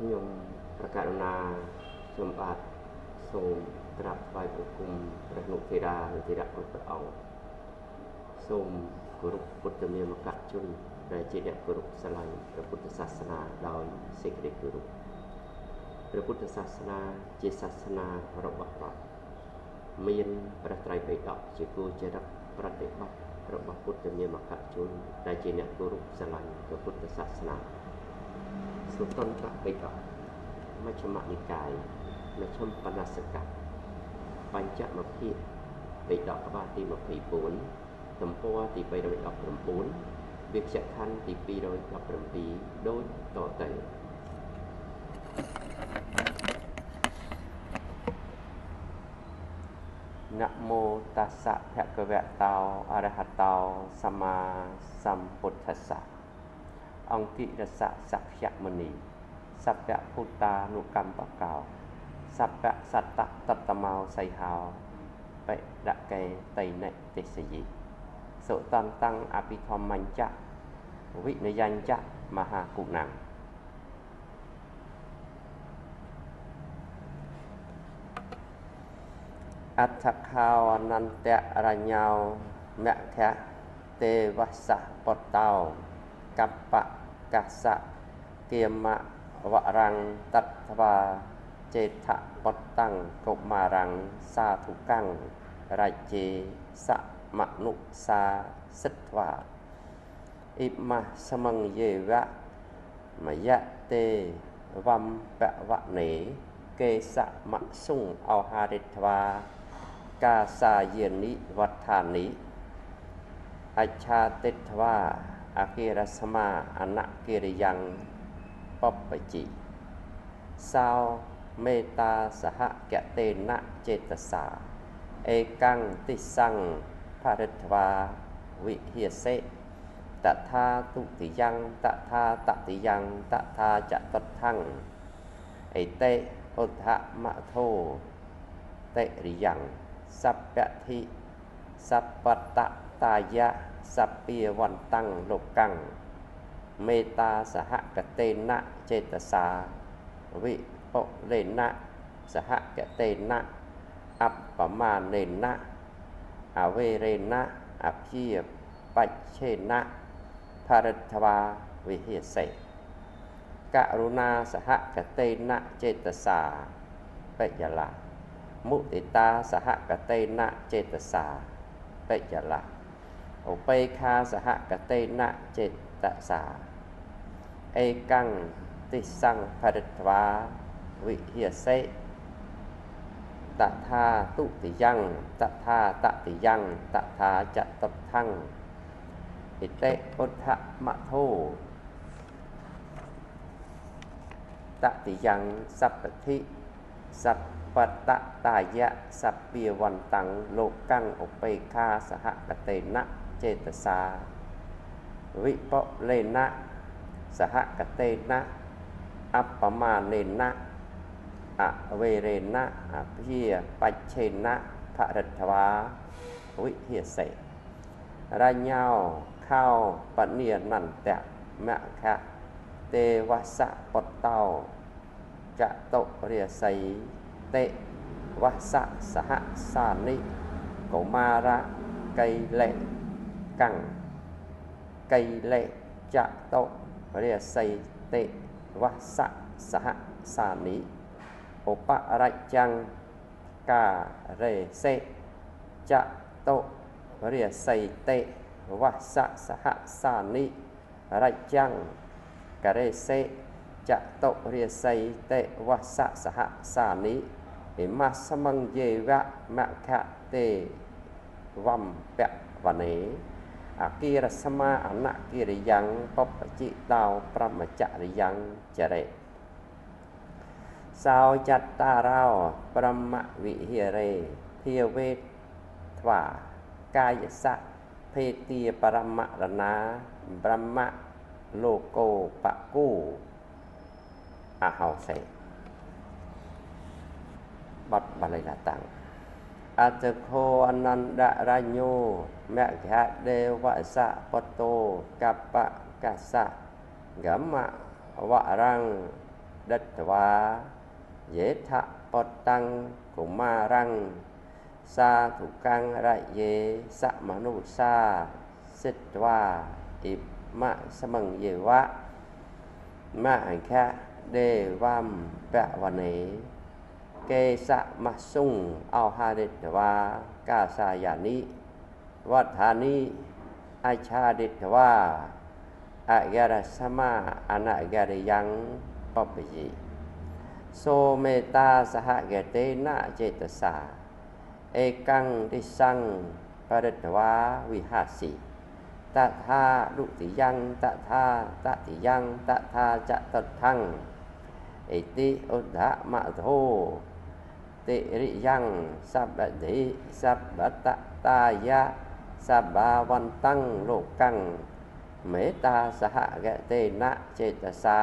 ខ្ញុំប្រកាសណាសូមបាទសូមក្រាបថ្វាយបង្គំព្រះនុធិរានុធិរៈគ្រប់ព្រះអង្គសូមគោរពពុទ្ធនាមកជនដែលជាអ្នកគោរពស្រឡាញ់ព្រះពុទ្ធសាសនាដោយសេចក្តីគោរពព្រះពុទ្ធសាសនាជាសាសនារបស់រដ្ឋមានព្រះត្រៃបិដកជាគោចរិតប្រតិបត្តិរបស់ពុទ្ធនាមកជនដែលជាអ្នកគោរពស្រឡាញ់ព្រះពុទ្ធសាសនាសុតន្តបិដកមជ្ឈិមនិកាយមជ្ឈិមបណ្ណសកៈបញ្ចមភាគបិដកក្បាលទី24ទំព័រទី319វិជ្ជខណ្ឌទី217ដូចតទៅนะโมตัสสะภะคะวะโตอะระหะโตสัมมาสัมพุทธัสสะអង្គិរស័កសក្យមុនីសព្វភូតានុកម្មបកោសព្វសត្តតតមោសៃហោបិរកេតៃនិទេសយិសុតន្តੰអភិធម្មញ្ចៈវិនយញ្ចៈមហាគុណੰអដ្ឋខោអនន្តៈរញ្ញោមគ្គទេវសៈបតោកប្បកសៈគិមវរੰតត្វាចេថបតੰកុមារੰសាធុកੰរជេសមនុសាសិទ្ធវាអ៊ីមៈសមង្យេវៈមយៈទេវំបវនេកេសមសុងអោហារិទ្វាកាសាយនិវត្ថានិអច្ឆាតិទ្វាអគិរស្មាអនកិរិយੰបបជីសោមេតាសហកតេនចេតសាឯកੰទិសੰភរិទ្វាវិហិសេតថាទុតិយੰតថាតតិយੰតថាចតុដ្ឋੰអេតេឧទ្ធមថោតិរិយੰសព្ពធិសព្បតតាយៈសព្ពាវន្តੰលោកੰមេតាសហកតេនចេតសាវិបុលេនសហកតេនអបបមានេនអវេរេនអភិបច្ឆេនភរិទ្វាវិហិសេករុណាសហកតេនចេតសាបយលាមុទិតាសហកតេនចេតសាបយលាឧបេខាសហកតេនចេតសាឯកੰទិសੰភរិទ្វាវិហិសេតថាទុតិយੰតថាតតិយੰតថាចតុដ្ឋੰឥតេឧទ្ធមថោតតិយੰសព្ពធិសព្បតតាយៈសព្ពាវន្តੰលោកੰឧបេខាសហកតេនចេតសាវិបុលេនសហកតេនអបមានេនអវេរេនអភិបច្ឆេនភរិទ្វាវិហិសេរញ្ញោខោបនិនន្តៈមគ្គទេវសៈបតោចតុរិយសីតិវសៈសហសានិកុមារកៃលេកੰកៃលេចតុរិយសីតិវសៈសហសានិឧបរច្ចੰការេសេចតុរិយសីតិវសៈសហសានិរច្ចੰការេសេចតុរិយសីតិវសៈសហសានិឥមៈសមង្យេវៈមគ្គទេវំបវនេអគិរស្មាអនកិរិយੰបបជិតោប្រមចរិយੰចរេសោចត្តារោប្រមវិហិរេភាវេថ្វាកាយសៈភេទាបរមរណាប្រមលោកោបកូអហោសេបតបលិលតាំងអតខោអនន្តរញ្ញោមគ្គទេវសៈបតោកប្បកសៈ gama wa rang đ ấ t vá dễ thạ bọt tăng của ma răng sa thủ căng rại dê sạ mà nụ sa xích vá ịp mạ sa măng dê vá mạ hành khá đê vam bẹ và nế kê sạ mà sung ao ha đ ấ t vá ca sa yà níวัฏฐานิอาชาดิตวาอากาศสมาอนาการยังปปยิโสเมตาสหเกเตนะเจตสาเอกังดิสังปริตวาวิหาสิตถาดุติยังตถาตติยังตถาจะตัทังอิติอุดหะมะโทติริยังสัพพติสัพพตตายะสับบาวันตังโลกังเมตาสหเกเตนะเจตสา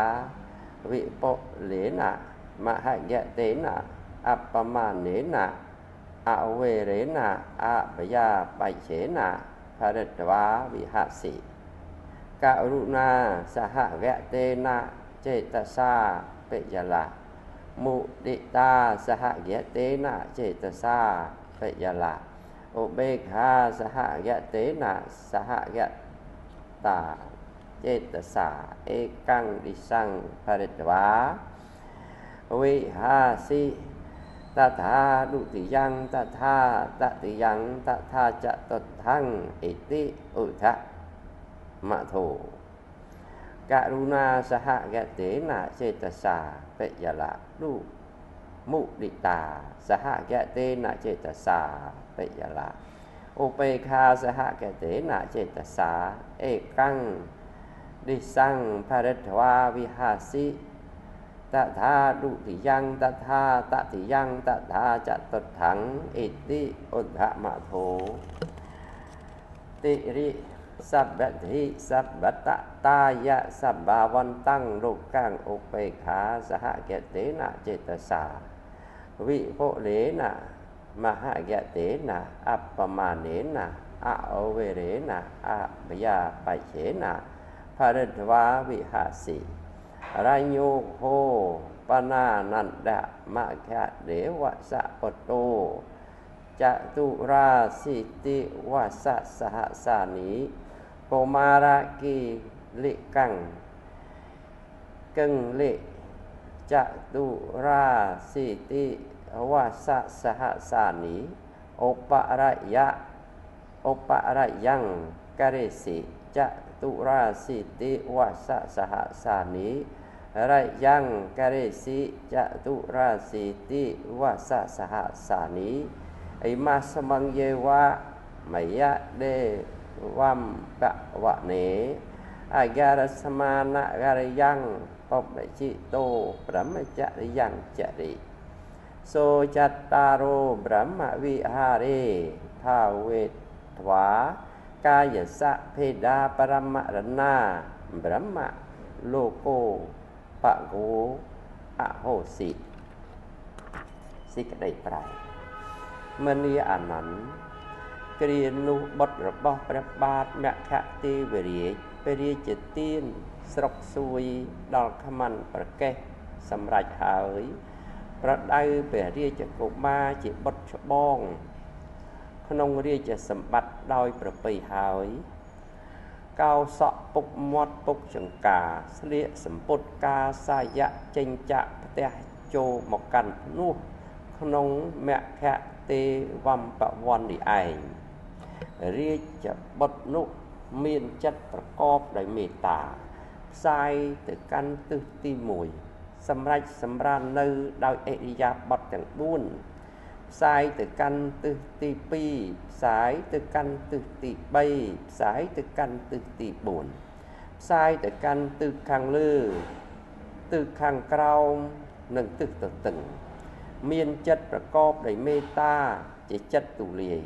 วิปเลนะมหเกเตนะอัปปมาเนนะอเวเรนะอาปยาปัจเฉนะภริตวาวิหาสิกรุณาสหเกเตนะเจตสาเปยละมุดิตาสหเกเตนะเจตสาเปยละอุเบกขาสหเกเตนะสหเกตาเจตสาเอกังดิสังภริตวาวิหาสิตถาดุติยังตถาตติยังตถาจะตทังอิติอุทะมะโทกรุณาสหเกเตนะเจตสาเปยละดุมุดิตาสหเกเตนะเจตสาเปยละอุเปคาสหเกเตนะเจตสาเอกังดิสังภริตวาวิหาสิตถาดุติยังตถาตติยังตถาจะตถังอิติอุทธมะโทติริสัพพติสัพพตตายะสับบาวันตังโลกังอุเปขาสหเกเตนะเจตสาวิโภเลนะมหเกเตนะอัปปมาเนนะอเวเรนะอาปยาปัจเฉนะภริตวาวิหาสิรายโยโหปนานันดะมะขะเดวะสะปโตจตุราสิติวะสะสหสานิโกมาระกิลิกังกึงลิจตุราสิติวะสะสหสานิโอปะระยะโอปะระยังกะเรสิจตุราสิติวะสะสหสานิระยังกะเรสิจตุราสิติวะสะสหสานิอิมาสมังเยวะมยะเดวัมปะวะเนอาการสมานะการยังปปจิโตพระมจริยังจริโสจัตตารโบรมวิหาเรภาเวทวากายสะเพดาปรมรณาบรมโลโกปะโกอโหสิสิกได้ปรายมณีอนันต์เกรียนนุบทระบอบพระบาทแมะขะตีเวรีไปเรียจิตตีนสรกซุยดอกขมันประเกศสำรัจหายประได้ไปเรียจะกุมาจิบทชบองขนงเรียจะสมบัติโดยประปีหายเกาสะปุกมดปุกจังกาเสลียสมปุตกาสายะเจงจะเตะโจหมกกันนู่ขนงแมะแคะเตวัมปะวันดีไอเรียจะบทนุเมียนจัดประกอบด้วยเมตตาใส่ตึกกันตึกตีมวยสำรัจสำราญในโดยเอริยาบทอย่างบุญสายตึกกันตึกตีปีสายตึกกันตึกตีใบสายตึกกันตึกตีบุญสายตึกกันตึกขังลือตึกขังเกลาหนึ่งตึกตึกตึงเมียนจัดประกอบด้วยเมตตาจะจัดตุเลีย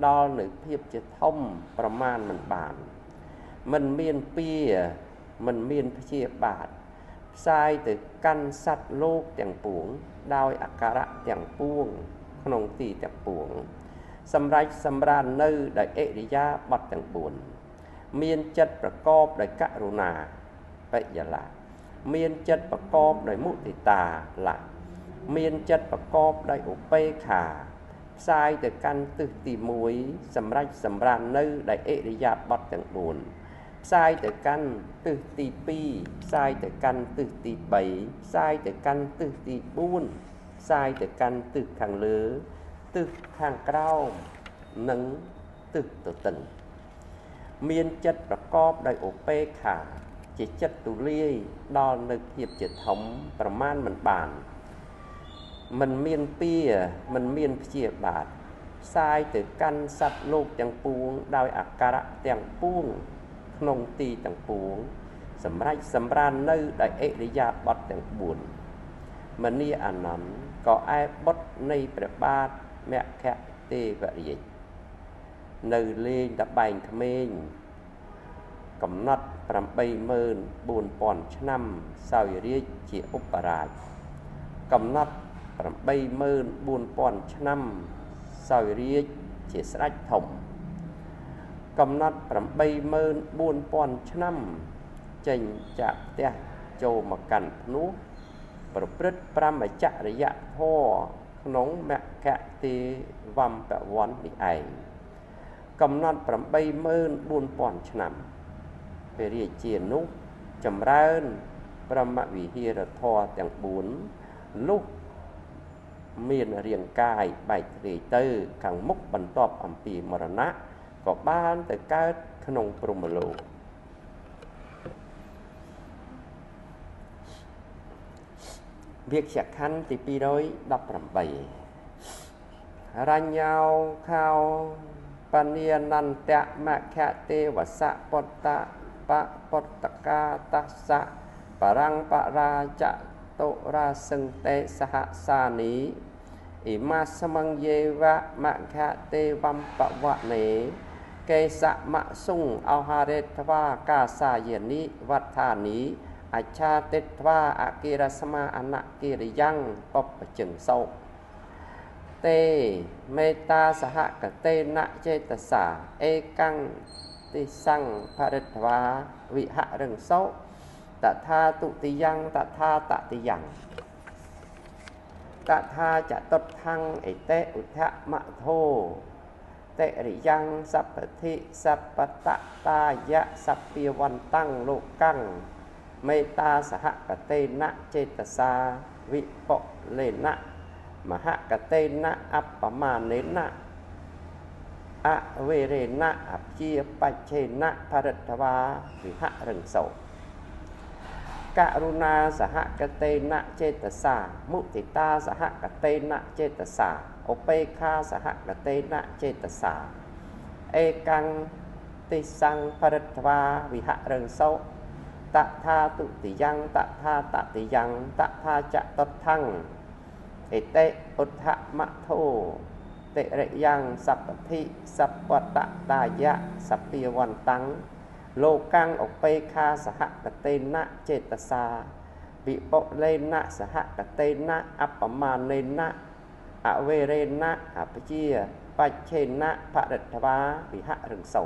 ดอหนึ่งเพียบจะท่อมประมาณมันบานมันเมียนเปียมันเมียนเชียบาททรายตึกกันสัตว์โลกแต่งปวงดาวอักระแต่งปวงขนมตีแต่งปวงสำไรสำราญเนื้อได้เอริยาบัดแต่งบุญเมียนจัดประกอบได้กรุณาไปยละ មានចិត្តប្រកបដោយមុទិតាឡាមានចិត្តប្រកបដោយឧបេក្ខាផ្សាយទៅកាន់ទិសទី1សម្រាប់សម្រាននៅដោយអិរិយាបថទាំង4ផ្សាយទៅកាន់ទិសទី2ផ្សាយទៅកាន់ទិសទី3ផ្សាយទៅកាន់ទិសទី4ផ្សាយទៅកាន់ទិសខាងលើទិសខាងក្រោមនិងទិសទទឹងមានចិត្តប្រកបដោយឧបេក្ខាជាចិត្តទូលាយដល់នៅភាពជាធំប្រមាណមិនបានមិនមានពៀមិនមានព្យាបាទផ្សាយទៅកាន់សត្វលោកទាំងពួងដោយអាការៈទាំងពួងក្នុងទីទាំងពួងសម្រាប់សម្រាននៅដោយអិរិយាបថទាំង4មនីអានន្ទក៏ឯបុត្រនៃព្រះបាទមគ្គទេវរាជនៅលេងតបែងក្មេងកំណត់84,000 ឆ្នាំសោយរាជជាឧបរាជកំណត់84,000 ឆ្នាំសោយរាជជាស្ដេចធំកំណត់84,000 ឆ្នាំចេញจากផ្ទះចូលមកកាន់ភ្នោះប្រព្រឹត្តប្រមចរិយធម៌ក្នុងមគ្គទេវមពវ័ននេះឯងកំណត់84,000 ឆ្នាំព្រះរាជានោះចម្រើនព្រមវិហារធម៌ទាំង4លុះមានរាងកាយបែកធ្លាយទៅខាងមុខបន្ទាប់អំពីមរណៈក៏បានទៅកើតក្នុងព្រហ្មលោកវាក្យខណ្ឌទី218រញ្ញោខោបញ្ញានន្តៈមគ្គទេវសៈពុទ្ធៈបពុទ្ធកាតស្សៈបរង្គបរាចតុរាសង្តេសហសានីអ៊ីមាសមង្យេវៈមគ្គទេវមពវនេកេសមសុងអហារេត្វាកាសាយនិវត្ថានីអច្ឆាទិត្វាអគិរស្មាអនគិរិយ៉ាងបបជឹងសោទេមេតាសហកតេនចេតសាអេកੰទិសੰភរិត្វាវិហរង្សោតថាទុតិយ៉ាងតថាតតិយ៉ាងតថាចតុដ្ឋังអេតេឧទ្ធមធោតិរិយ៉ាងសព្ពធិសព្បតតាយៈសព្ភាវន្តੰលោកੰមេតាសហកតេនចេតសាវិបុលេនមហកតេនអបមានេនអវេរេនអព្យាបច្ឆេនភរិត្វាវិហរង្សោករុណាសហកតេនចេតសាមុទិតាសហកតេនចេតសាឧបេក្ខាសហកតេនចេតសាអេកੰទិសੰភរិត្វាវិហរង្សោតថាទុតិយ៉ាងតថាតតិយ៉ាងតថាចតុដ្ឋังអេតេឧទ្ធមធោតិរិយ៉ាងសព្ពធិសព្បតតាយៈសព្ភាវន្តੰលោកੰឧបេក្ខាសហកតេនចេតសាវិបុលេនសហកតេនអបមានេនអវេរេនអព្យាបច្ឆេនភរិត្វាវិហរង្សោ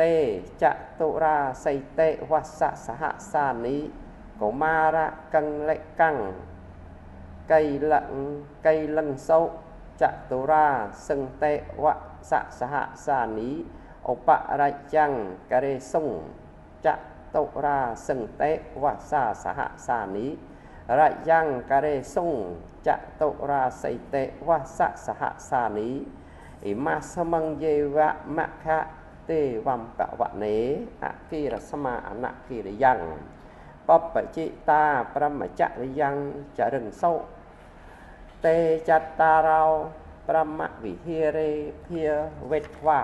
តេចតុរាសីតេវស្សសហសានីកុមារកੰលិកੰកៃលង្សោចតុរាសង្តេវស្សសហសានីឧបរច្ចាំងករេសុងចតុរាសង្តេវស្សសហសានីរយ៉ាងករេសុងចតុរាសីតេវស្សសហសានីអ៊ីមាសមង្យេវៈមគ្គទេវមពវនេអគិរស្មាអនគិរិយ៉ាងបបជិតាប្រមចរិយ៉ាងចរឹងសោតេចតារោប្រមវិហារេភាវេថ្វា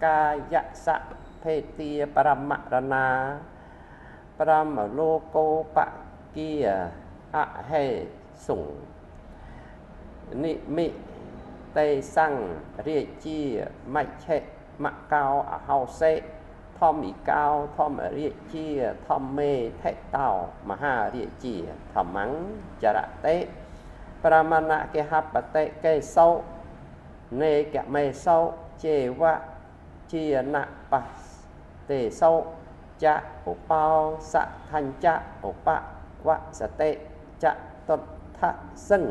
កាយសៈភេទាបរមរណាប្រមលោកោបគាអហេសុងនិមិតេសੰរាជាមច្ឆេមកោអហោសេធម្មិកោធម្មរាជាធម្មេថេតោមហារាជាធម្មੰចរតេប្រមណកេហបតេកេសោនេកមេសោជេវៈជាណបតេសោ จะอุปาสัทัญจะอุปะวะสเตจะตุทะสัง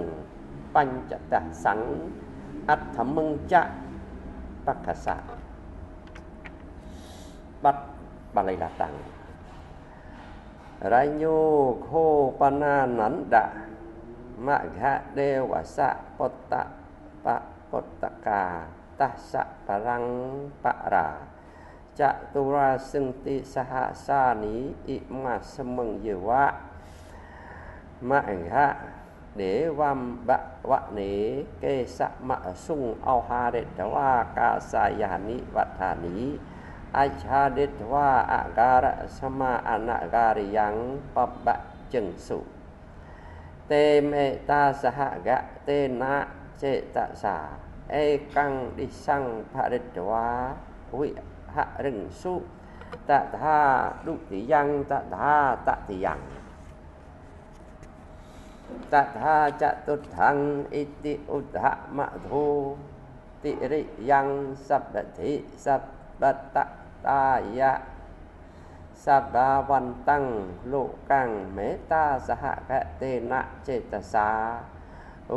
ปัญจตสังอัตถมึงจะปัคคสะบัดบาลีละตังรายุโคปนานันดะมะฆะเดวะสะปตะปะปตกาตัสสะปรังปะราจะตุราสึงติสหสานิอิมาสมังเยวะมะฆะเดวัมบะวะเนเกสะมะสุงเอาหาเรตวากาสายานิวัฏานิอาชาเดตวาอาการะสมาอนาการิยังปับบะจึงสุเตเมตาสหกะเตนะเจตสาเอกังดิสังภริตวาวิหะรึงสุตถาดุติยังตถาตติยังตถาจะตุถังอิติอุทธะมะโทติริยังสัพพทิสัพพตะตายะสัพพาวันตังโลกังเมตาสหกะเตนะเจตสา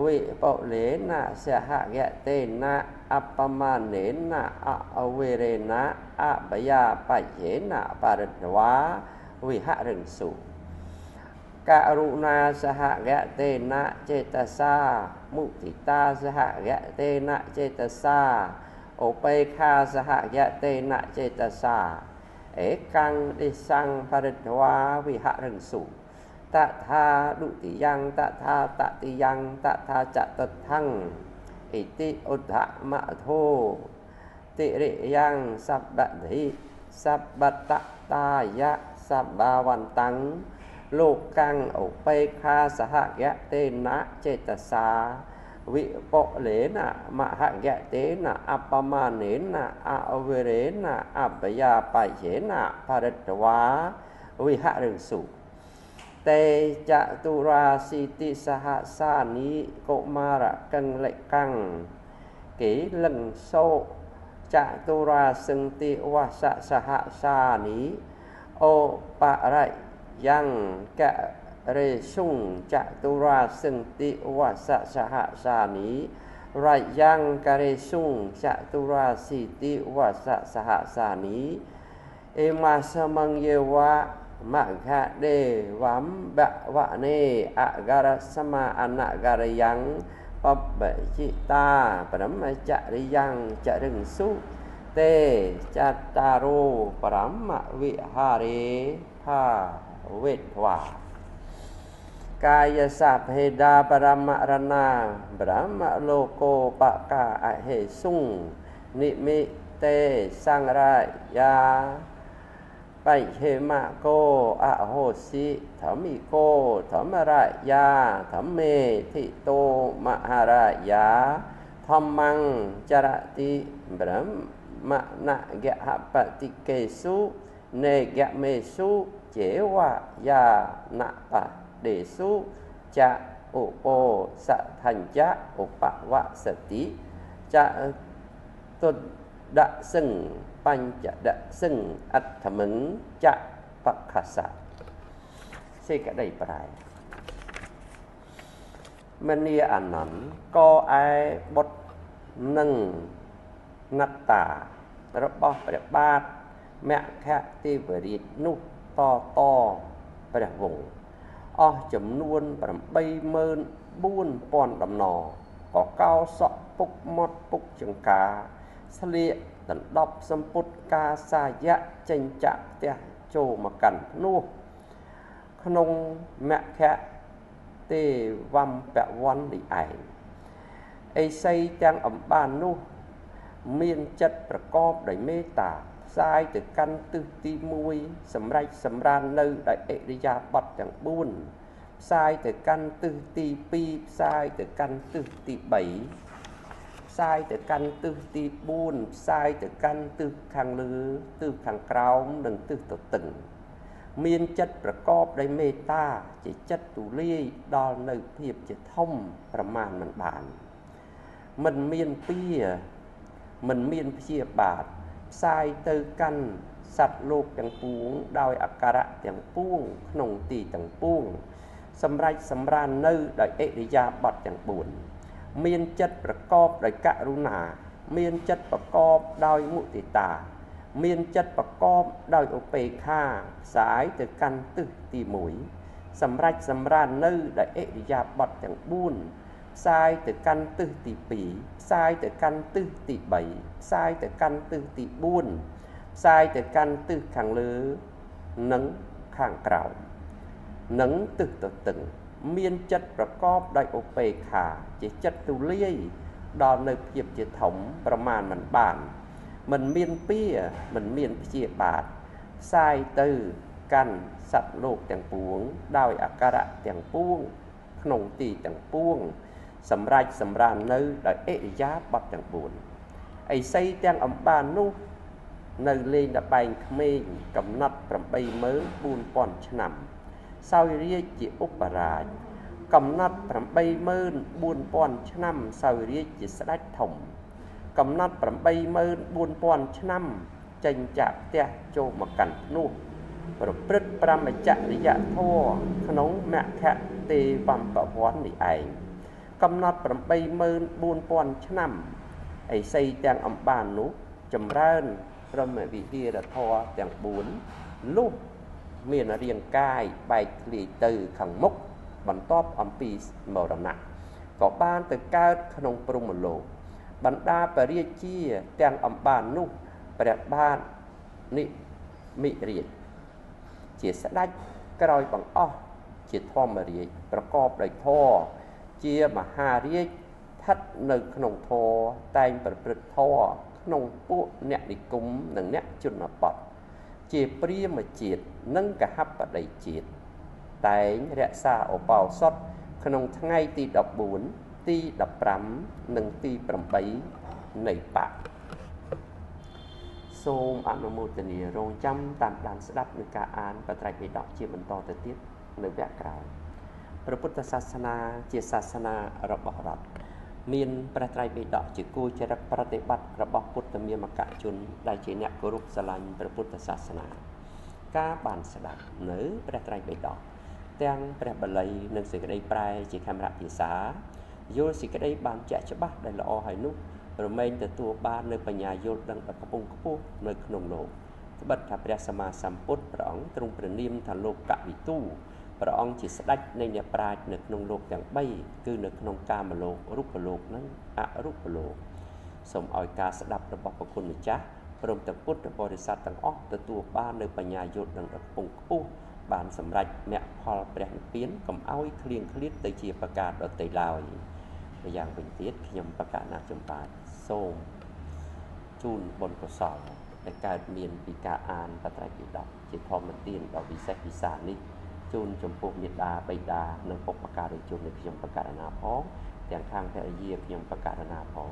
วิปะเลนะสหกะเตนะอัปปมาเนนะอะเวเรนะอะบยาปัจเจนะปาริตวาวิหะรึงสุกรุณาสหกะเตนะเจตสามุทิตาสหกะเตนะเจตสาโอเปคาสหกะเตนะเจตสาเอกังดิสังภริตวาวิหะรึงสุตถาดุติยังตถาตติยังตถาจะตทังอิติอุทธะมะโทติริยังสัพพทิสัพพตะตายะสัพพาวันตังโลกังอุเปคาสหกะเตนะเจตสาวิปะเลนะมหกะเตนะอัปปมาเนนะอะเวเรนะอัปยาปัจเจนะภริตวาวิหะรึงสุเตจะตุราสิติสหสานิโกมาระกังเลกังกิลังโซจะตุราสึงติวะสะสหสานิโอปะไรยังกะเรสุงจะตุราสึงติวะสะสหสานิไรยังกะเรสุงจะตุราสิติวะสะสหสานิเอมาสมังเยวะมะฆะเดวัมบะวะเนอะการะสมาอนาการยังปัปปะจิตาปรมจริยังจรึงสุเตจัตตารุปรมวิหาเรภาเวทวากายสัพเพดาปรมรณาบรมโลโกปะกาอเหสุงนิมิเตสังรายาปัจเจมะโกอะโหสิธรรมิโกธรรมรายาธรรมเมทิโตมหารายาธรรมังจรติบรมนะกะหะปฏิเกสุเนกะเมสุเจวะยานะปะเดสุจะอุโปสัทัญจะอุปวะสติจะตุดะซึ่งปัญจดะซึ่งอัตถมึงจะปัคคสะเสกได้ปลายมณีอันนั้นก็ไอบทหนึ่งนัตตาระบอบประบาทแม่แค่ที่บริตนุต่อประวงอจำนวนประใบเมินบุญปอนดำนอก็เก้าสะปุกมดปุกจังกาเสลียตันดอบสมปุตกาสายะเจนจะเตะโจมากันนู่ขนงแม่แค่เตวัมแปะวันดิไอไอไซจังอ่ำบานนู่มีนจัดประกอบด้วยเมตตาสายtừ căn tư ti mùi sầm rạch sầm ran nơi đại ệ đi ra bật chẳng buồn sai từ căn tư ti pi sai từ căn tư ti bảy sai từ căn tư ti buồn sai từ căn tư khang lư tư khang cao đừng tư tự từng miên chấtประกอบด้วยเมตตาchỉ chấtตุลีดอลในเพียบจะท่อมประมาณมันบานมันเมียนเปียมันเมียนเพียบาทsai từ căn សត្វលោកទាំងពួងដោយអាការៈទាំងពួងក្នុងទីទាំងពួងសម្រាប់សម្រាននៅដោយអិរិយាបថទាំង4មានចិត្តប្រកបដោយករុណាមានចិត្តប្រកបដោយមុទិតាមានចិត្តប្រកបដោយឧបេក្ខាផ្សាយទៅកាន់ទិសទី1សម្រាប់សម្រាននៅដោយអិរិយាបថទាំង4ផ្សាយទៅកាន់ទិសទី2ផ្សាយទៅកាន់ទិសទី3ផ្សាយទៅកាន់ទិសទី4ផ្សាយទៅកាន់ទិសខាងលើនិងខាងក្រោមនិងទិសទទឹងមានចិត្តប្រកបដោយឧបេក្ខាជាចិត្តទូលាយដល់នៅភាពជាធំប្រមាណមិនបានមិនមានពៀមិនមានព្យាបាទផ្សាយទៅកាន់សត្វលោកទាំងពួងដោយអាការៈទាំងពួងក្នុងទីទាំងពួងសម្រាប់សម្រាននៅដោយអិរិយាបថទាំង4ឥសីទាំងអំបាននោះនៅលេងលបែងក្មេងកំណត់ 84000 ឆ្នាំសោយរាជជាឧបរាជកំណត់ 84000 ឆ្នាំសោយរាជជាស្ដេចធំកំណត់ 84000 ឆ្នាំចេញចាក់ផ្ទះចូលមកកាន់ភ្នោះប្រព្រឹត្តប្រមចរិយធម៌ក្នុងមគ្គទេវំពវ័ននេះឯងកំណត់ 84000 ឆ្នាំឥសីទាំងអំបាននោះចម្រើនព្រមវិហារធម៌ទាំង4លុះមានរាងកាយបែកធ្លាយទៅខាងមុខបន្ទាប់អំពីមរណៈក៏បានទៅកើតក្នុងព្រហ្មលោកបណ្ដាបរិយាជាទាំងអំបាននោះព្រះបាទនិមិរាជជាស្ដេចក្រោយបង្អស់ជាធម្មរាជប្រកបដោយធម៌ជាមហារាជស្ថិតនៅក្នុងធម៌តែងប្រព្រឹត្តធម៌ក្នុងពួកអ្នកនិគមនិងអ្នកជនបទជាព្រាហ្មណ៍ជាតិនិងកហបតីជាតិតែងរក្សាឧបោសថក្នុងថ្ងៃទី14ទី15និងទី8នៃបក្សសូមអនុមោទនារងចាំតាមដានស្ដាប់នឹងការអានបត្រៃបិដកជាបន្តទៅទៀតនៅវគ្គក្រោយព្រះពុទ្ធសាសនាជាសាសនារបស់រដ្ឋមានព្រះត្រៃបិដកជាគោលចរិតប្រតិបត្តិរបស់ពុទ្ធមាមកជនដែលជាអ្នកគោរពស្រឡាញ់ព្រះពុទ្ធសាសនាការបានស្ដាប់នៅព្រះត្រៃបិដកទាំងព្រះបាលីនិងសេចក្តីប្រែជាខេមរៈភាសាយល់សេចក្តីបានជាក់ច្បាស់ដែលល្អហើយនោះរមែងទទួលបាននៅបញ្ញាយល់ដឹងដ៏ខ្ពង់ខ្ពស់នៅក្នុងលោកត្បិតថាព្រះសម្មាសម្ពុទ្ធព្រះអង្គទ្រង់ព្រះនាមថាលោកកវិទូព្រះអង្គជាស្ដេចនៃអ្នកប្រាជ្ញនៅក្នុងលោកទាំង3គឺនៅក្នុងកាមលោករូបលោកនិងអរូបលោកសូមឲ្យការស្ដាប់របស់ព្រះគុណម្ចាស់ព្រមទាំងពុទ្ធបរិស័ទទាំងអស់ទទួលបាននៅបញ្ញាយល់ដឹងដ៏ខ្ពង់ខ្ពស់បានសម្រេចមគ្គផលព្រះនិព្វានកុំឲ្យឃ្លៀងឃ្លាតទៅជាប្រការដទៃឡើយម្យ៉ាងវិញទៀតខ្ញុំបកណាចំបាទសូមជូនបុណ្យកុសលដែលកើតមានពីការអានបត្រៃបិដកជាធម្មទានដ៏វិសេសវិសាលនេះជូនចំពោះមេដាបិតានិងបុព្វការីជននៃខ្ញុំបកណាផងទាំងខាងភរិយាខ្ញុំបកណាផង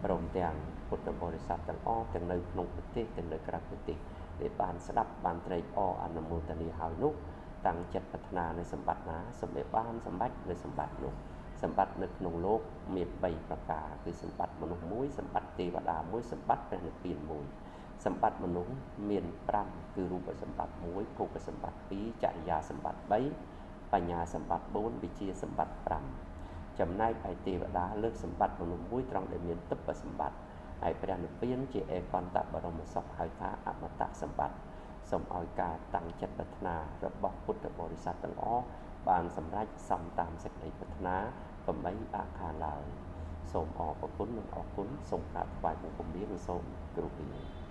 ព្រមទាំងពុទ្ធបរិស័ទទាំងអស់ទាំងនៅក្នុងប្រទេសទាំងនៅក្រៅប្រទេសដែលបានស្ដាប់បានត្រេកអរអនុមោទនាហើយនោះតាំងចិត្តប្រាថ្នានៅសម្បត្តិណាសូមឲ្យបានសម្បត្តិនៅសម្បត្តិនោះសម្បត្តិនៅក្នុងលោកមាន3ប្រការគឺសម្បត្តិមនុស្ស1សម្បត្តិទេវតា1សម្បត្តិព្រះនិព្វាន1សម្បត្តិមនុស្សមាន5គឺរូបសម្បត្តិ1ភោគសម្បត្តិ2ចរិយាសម្បត្តិ3បញ្ញាសម្បត្តិ4វិជ្ជាសម្បត្តិ5ចំណែកឯទេវតាលើកសម្បត្តិមនុស្ស1ត្រង់ដែលមានទិព្វសម្បត្តិហើយព្រះនិព្វានជាឯកន្តបរមសុខហៅថាអមតៈសម្បត្តិសូមឲ្យការតាំងចិត្តប្រាថ្នារបស់ពុទ្ធបរិស័ទទាំងអស់បានសម្រេចសំតាមសេចក្តីប្រាថ្នាកុំបីអាខានឡើយសូមអរគុណនិងអរគុណសូមក្រាបថ្វាយបង្គំលានិងសូមគោរពលា